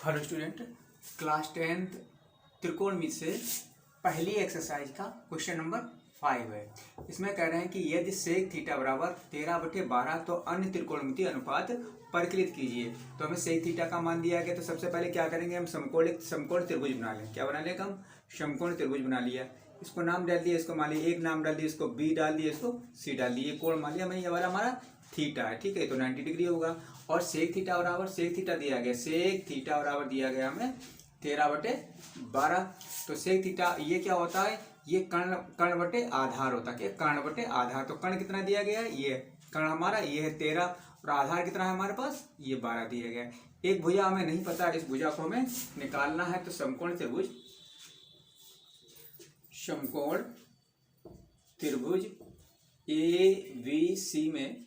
Hello student, class 10th त्रिकोणमिति से पहली exercise का क्वेश्चन नंबर 5 है। इसमें कह रहे हैं कि यदि सेक थीटा बराबर 13/12 तो अन्य त्रिकोणमिति अनुपात परिकलित कीजिए। तो हमें सेक थीटा का मान दिया गया, तो सबसे पहले क्या करेंगे, हम समकोण त्रिभुज बना लें। क्या बना लेंगे हम? समकोण त्रिभुज बना लिया। इसको नाम डाल दिया, इसको मान लिया एक नाम डाल दिया, इसको बी डाल दिया, इसको सी डाल दिया। कोण मान लिया हमें, ये वाला हमारा थीटा है, ठीक है, तो 90 डिग्री होगा। और सेक थीटा बराबर, सेक थीटा दिया गया, सेक थीटा बराबर दिया गया हमें 13/12। तो सेक थीटा ये क्या होता है, ये कर्ण बटे आधार होता है। क्या? कर्ण बटे आधार। तो कर्ण कितना दिया गया है, ये कर्ण हमारा ये है 13 और आधार कितना है हमारे पास, ये 12 दिया गया है। एक भुजा हमें नहीं पता, इस भुजा को हमें निकालना है। तो समकोण त्रिभुज, समकोण त्रिभुज ABC में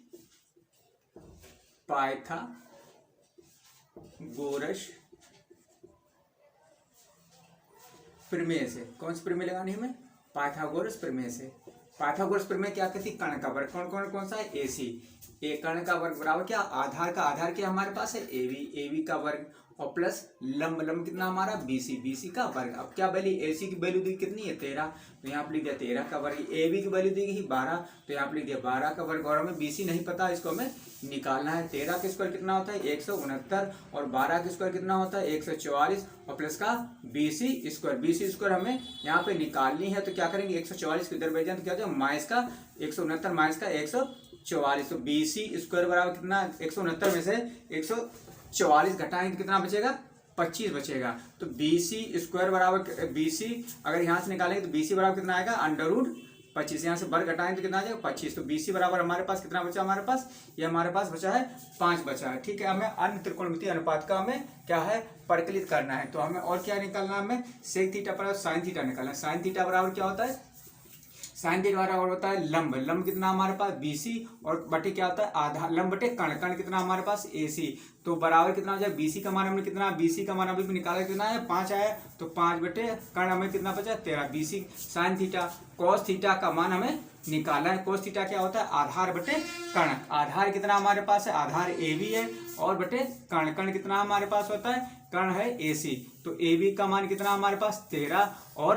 पाइथागोरस प्रमेय से, कौन सी प्रमेय लगानी है हमें? पाइथागोरस प्रमेय से। पाइथागोरस प्रमेय क्या कहती है? कर्ण का वर्ग। कौन सा है? AC। एक कर्ण का वर्ग बराबर क्या? आधार का आधार क्या हमारे पास है? AB का वर्ग और प्लस लंब कितना हमारा? BC का वर्ग। अब क्या वैल्यू? AC की वैल्यू दी कितनी है? 13, तो यहाँ पे लिख दिया 13 का वर्ग। AB की वैल्यू दी गई 12, तो यहाँ पे लिख दिया 12 का वर्ग। और हमें BC नहीं पता, इसको हमें निकालना है। 13 का स्क्वायर कितना होता है? 169, और 12 का स्क्वायर कितना होता है? 144, और प्लस का BC स्क्वायर हमें यहाँ पे निकालनी है। तो क्या करेंगे, 144 की इधर भेज दें तो क्या हो जाएगा, माइनस का 169 माइनस का 144। तो BC स्क्वायर बराबर कितना? 169 में से 144 घटाएंगे तो कितना बचेगा? 25 बचेगा। तो BC स्क्वायर बराबर BC अगर यहाँ से निकालेंगे तो BC बराबर कितना आएगा? √25। यहाँ से वर्ग घटाएंगे तो कितना आ जाएगा? 25। तो BC बराबर हमारे पास कितना बचा? हमारे पास ये हमारे पास बचा है 5 बचा है, ठीक है। हमें अन्य त्रिकोणमितीय अनुपात का हमें क्या है? परिकलित करना है। तो हमें और क्या निकालना है? हमें सेक थीटा बराबर साइन थीटा निकालना है। साइन थीटा बराबर क्या होता है? साइन थीटा बराबर होता है लंब कितना हमारे पास? BC, और बटे क्या होता है? आधार। लंब बटे कर्ण कितना हमारे पास? AC। तो बराबर कितना हो जाए? BC का मान हमने कितना? BC का मान अभी भी निकाला, कितना है? 5 आया। तो 5 बटे कर्ण हमें कितना बचा? 13। BC sine theta. Cos theta का मान हमें निकालना है। कॉस थीटा क्या होता है? आधार बटे कर्ण। आधार कितना हमारे पास है? आधार AB है, और बटे कर्ण कितना हमारे पास होता है? कर्ण है AC। तो AB का मान कितना हमारे पास? 13, और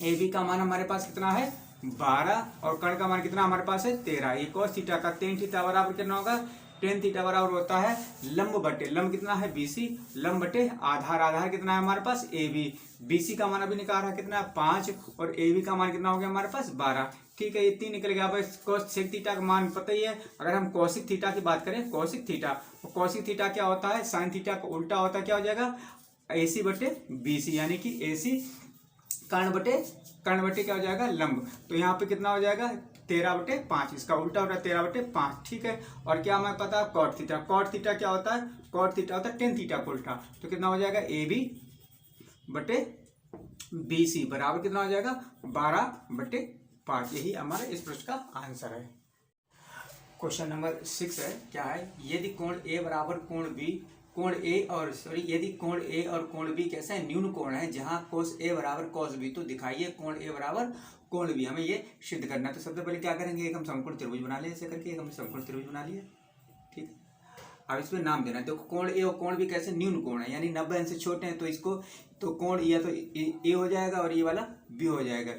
AB का मान हमारे पास कितना है? 12, और कर्ण का मान कितना हमारे पास है? 13। ये cos थीटा का tan थीटा बराबर कितना होगा? tan थीटा बराबर होता है लंब कितना है? BC, लंब बटे आधार कितना है हमारे पास? AB। BC का मान अभी निकाल रहा है कितना? 5, और AB का मान कितना हो गया हमारे पास? 12, ठीक है। ये 3 निकल गया। अब cos थीटा का मान पता ही है। अगर हम cosec थीटा की बात करें, cosec थीटा क्या होता है? साइन थीटा का उल्टा होता है। क्या हो जाएगा? AC बटे BC, यानी कि AC कर्ण बटे क्या हो जाएगा? लंब। तो यहाँ पे कितना हो जाएगा? 13/5। इसका उल्टा हो रहा है 13/5, ठीक है। और क्या हमें पता है? कॉट थीटा क्या होता है? कॉट थीटा होता है टेन थीटा का उल्टा। तो कितना हो जाएगा? AB बटे BC बराबर कितना हो जाएगा? 12/5। यही हमारा इस प्रश्न का आंसर है। क्वेश्चन नंबर 6 है, क्या है? यदि कोण A बराबर यदि कोण A और कोण B कैसे है? न्यून कोण है, जहां cos A बराबर cos B। तो दिखाइए कोण A बराबर कोण B, हमें ये सिद्ध करना है। तो सबसे पहले क्या करेंगे, एक हम समकोण त्रिभुज बना लें। ऐसे करके एक हमने समकोण त्रिभुज बना लिया, ठीक है। अब इसमें नाम देना है। देखो कोण A और कोण B कैसे? न्यून कोण है, यानी 90 अंश से छोटे हैं। तो इसको तो कोण या तो A हो जाएगा और ये वाला B हो जाएगा।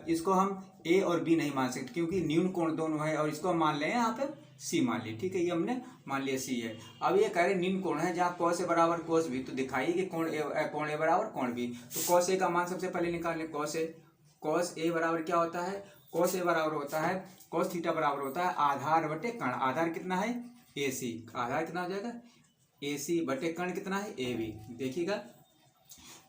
इसको हम A और B नहीं मान सकते, क्योंकि न्यून कोण दोनों है। और इसको हम मान लें यहाँ पे C मान ली, ठीक है। ये हमने मान लिया C है। अब ये कह रहे न्यून कोण है जहाँ cos A बराबर cos B। तो दिखाइए कि कोण A बराबर कोण B। तो cos A का मान सबसे पहले निकाल लें। cos A बराबर क्या होता है? cos A बराबर होता है, cos थीटा बराबर होता है आधार बटे कर्ण। आधार कितना है? AC। आधार कितना हो जाएगा? AC बटे कर्ण कितना है? AB। देखिएगा,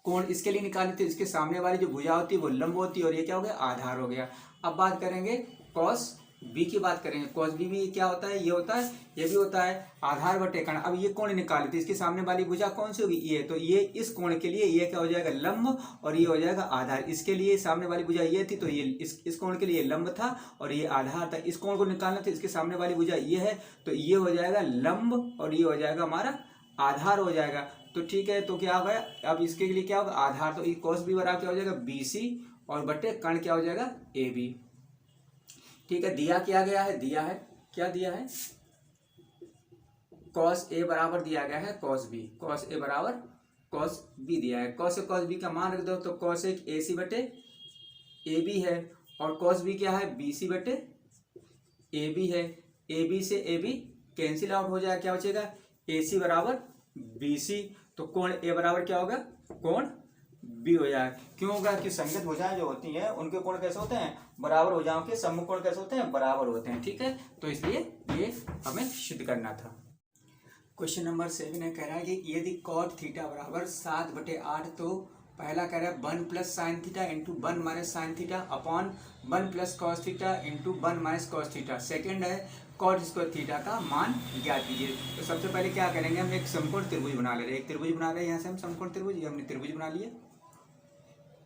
कोण इसके लिए निकाले थे, इसके सामने वाली जो भुजा होती है वो लंब होती है, और ये क्या हो गया? आधार हो गया। अब बात करेंगे cos B की बात करेंगे। cos B भी क्या होता है? ये होता है, ये भी होता है आधार बटे कर्ण। अब ये कोण निकाले थे, इसके सामने वाली भुजा कौन सी होगी? ये। तो ये इस कोण के लिए ये क्या हो जाएगा? लंब, और ये हो जाएगा आधार। इसके लिए सामने वाली भुजा ये थी, तो ये इस कोण के लिए लंब था और ये आधार था। इस कोण को निकालना था, इसके सामने वाली भुजा ये है, तो ये हो जाएगा लंब, और ये हो जाएगा हमारा आधार हो जाएगा। तो ठीक है, तो क्या हो गया? अब इसके लिए क्या होगा? आधार। तो cos B बराबर क्या हो जाएगा? BC, और बटे कर्ण क्या हो जाएगा? AB। ठीक है, दिया क्या गया है? दिया है, क्या दिया है? कॉस ए बराबर दिया गया है कॉस बी, कॉस ए बराबर कॉस बी दिया है। कॉस ए कॉस बी का मान रख दो तो कॉस एक ए सी बटे ए बी है और कॉस बी क्या है बी सी बटे ए बी है। ए बी से ए बी कैंसिल आउट हो जाएगा, क्या बचेगा ए सी बराबर बी सी। तो कोण ए बराबर क्या होगा कोण बी हो जाए। क्यों होगा कि संगत भुजाएं जो होती हैं उनके कोण कैसे होते हैं बराबर भुजाओं के सम्मुख कोण कैसे होते हैं बराबर होते हैं, ठीक है। तो इसलिए ये हमें सिद्ध करना था। क्वेश्चन नंबर 7 है, कह रहा है कि यदि कॉट थीटा बराबर 7/8 तो पहला कह रहा है 1 plus sine theta into 1 minus sine theta upon 1 plus cos theta into 1 minus cos theta. Second है कॉट स्क्वायर थीटा का मान ज्ञात कीजिए। तो सबसे पहले क्या करेंगे, हम एक समकोण त्रिभुज बना ले रहे हैं, एक त्रिभुज बना रहे हैं। यहाँ से हम समकोण त्रिभुज, ये हमने त्रिभुज बना लिया,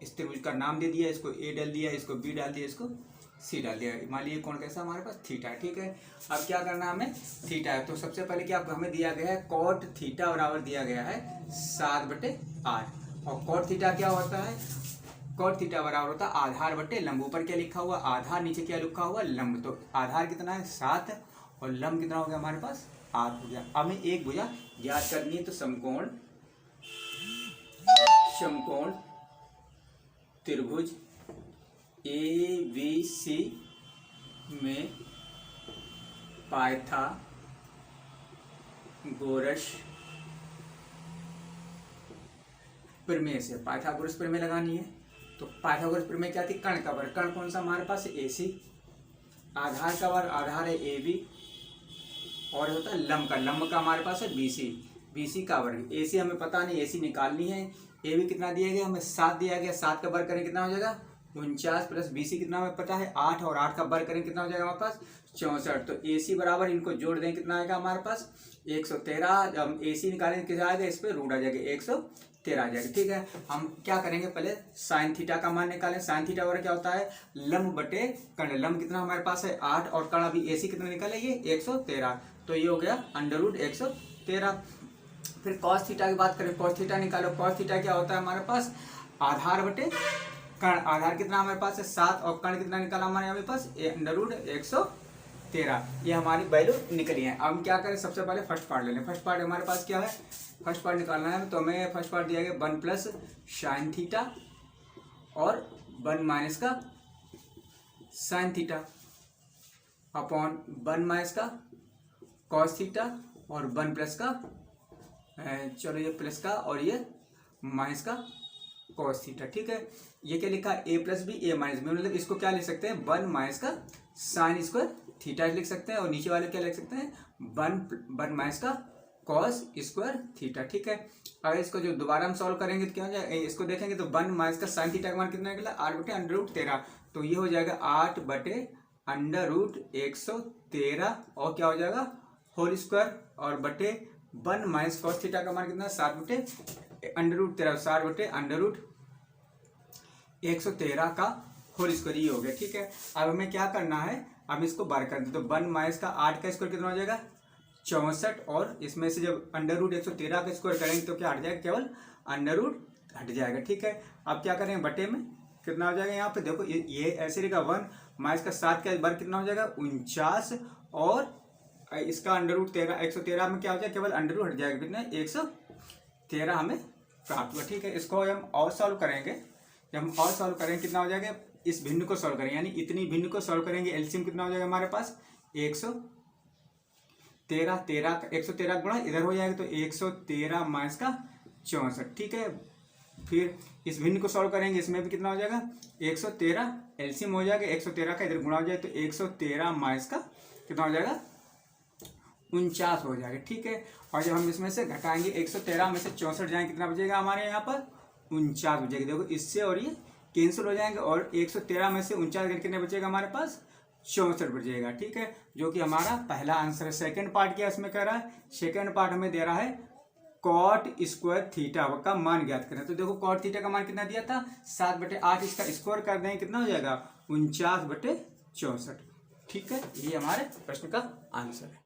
इस त्रिभुज का नाम दे दिया, इसको ए डाल दिया, इसको बी डाल दिया, इसको सी डाल दिया। मान लीजिए कौन कैसा हमारे पास थीटा है, ठीक है। अब क्या करना है हमें थीटा है, तो सबसे पहले क्या हमें दिया गया है कॉट थीटा बराबर दिया गया है 7/8 और कॉट थीटा क्या होता है कॉट थीटा बराबर होता है आधार बटे लंब। ऊपर क्या लिखा हुआ आधार, नीचे क्या लिखा हुआ लंब। तो आधार कितना है 7 और लंब कितना हो गया हमारे पास 8 हो गया। अब हमें एक भुजा ज्ञात करनी है, तो समकोण त्रिभुज ए बी सी में पाइथागोरस प्रमेय से पाइथागोरस प्रमेय लगानी है। तो पाइथागोरस प्रमेय क्या थी, कर्ण का वर्ग, कर्ण कौन सा हमारे पास ए सी, आधार का वर्ग आधार है ए बी और होता है लंब का, लंब का हमारे पास है बी सी, बी सी का वर्ग। ए सी हमें पता नहीं, ए सी निकालनी है। ए बी कितना दिया गया हमें 7 दिया गया, 7 का वर्ग करें कितना हो जाएगा 49 प्लस बी सी कितना हमें पता है 8 और 8 का वर्ग करें कितना हो जाएगा हमारे पास 64। तो ए सी बराबर इनको जोड़ दें कितना आएगा हमारे पास 113। जब हम ए सी निकालेंगे कितना आएगा, इस पर रूट आ जाएगा 113 आ जाएगा, ठीक है। हम क्या करेंगे पहले साइन थीटा का मान निकालें। साइन थीटा बराबर क्या होता है लंब बटे कर्ण, लंब कितना हमारे पास है 8 और कर्ण अभी ए सी कितना निकाले ये 113, तो ये हो गया √113। फिर cos थीटा की बात करें, cos थीटा निकालो। cos थीटा क्या होता है हमारे पास आधार बटे कर्ण, आधार कितना हमारे पास है 7 और कर्ण कितना निकाला हमारे पास √113। ये हमारी वैल्यू निकली है। अब हम क्या करें, सबसे पहले फर्स्ट पार्ट ले लें। फर्स्ट पार्ट हमारे पास क्या है, फर्स्ट पार्ट निकालना है, तो हमें फर्स्ट पार्ट दिया गया 1 प्लस साइन थीटा और 1 माइनस का साइन थीटा अपॉन 1 माइनस का कॉस थीटा और 1 प्लस का चलो ये प्लस का और ये माइनस का कॉस थीटा, ठीक है। ये क्या लिखा है a plus b a minus b, मतलब इसको क्या लिख सकते हैं 1 माइनस का साइन स्क्वायर थीटा लिख सकते हैं और नीचे वाले क्या लिख सकते हैं 1 माइनस का कॉस स्क्वायर थीटा, ठीक है। अगर इसको जो दोबारा हम सॉल्व करेंगे तो क्या हो जाएगा, इसको देखेंगे तो 1 माइनस का साइन थीटा का मान कितना निकला 8/√13, तो ये हो जाएगा 8/√113 और क्या हो जाएगा होल स्क्वायर और बटे 1 माइनस कॉस थीटा का मान कितना 7/√13, 7/√113 का होल स्क्वायर ये हो गया, ठीक है। अब हमें क्या करना है, अब इसको बार कर दें, तो 1 माइनस का 8 का स्क्वायर कितना हो जाएगा 64 और इसमें से जब √113 का स्क्वायर करेंगे तो क्या हट जाएगा, केवल √ हट जाएगा, ठीक है। अब क्या करेंगे बटे में कितना हो जाएगा, यहाँ पे देखो ये ऐसे रहेगा 1 माइनस का 7 का वर्ग कितना हो जाएगा 49 और इसका √13 113 में क्या हो जाएगा केवल √ हट जाएगा, कितना 113 हमें प्राप्त हुआ, ठीक है। इसको हम और सॉल्व करेंगे, जब हम और सॉल्व करेंगे कितना हो जाएगा, इस भिन्न को सॉल्व करेंगे यानी इतनी भिन्न को सॉल्व करेंगे, एलसीएम कितना हो जाएगा हमारे पास 113 गुणा इधर हो जाएगा तो 113 माइनस का 64, ठीक है। फिर इस भिन्न को सॉल्व करेंगे, इसमें भी कितना हो जाएगा 113 एलसीएम हो जाएगा, 113 का इधर गुणा हो जाए तो 113 माइनस का कितना हो जाएगा 49 हो जाएगा, ठीक है। और जब हम इसमें से घटाएंगे 113 में से 64 जाएंगे कितना बचेगा हमारे यहाँ पर 49 बचेगा। देखो इससे और ये कैंसिल हो जाएंगे और 113 में से 49 कितने बचेगा हमारे पास 64 बचेगा, ठीक है, जो कि हमारा पहला आंसर है। सेकंड पार्ट क्या इसमें कह रहा है, सेकंड पार्ट हमें दे रहा है कॉट स्क्वायर थीटा का मान ज्ञात करें। तो देखो कॉट थीटा का मान कितना दिया था 7/8, इसका स्क्वायर कर देंगे कितना हो जाएगा 49/64, ठीक है। ये हमारे प्रश्न का आंसर है।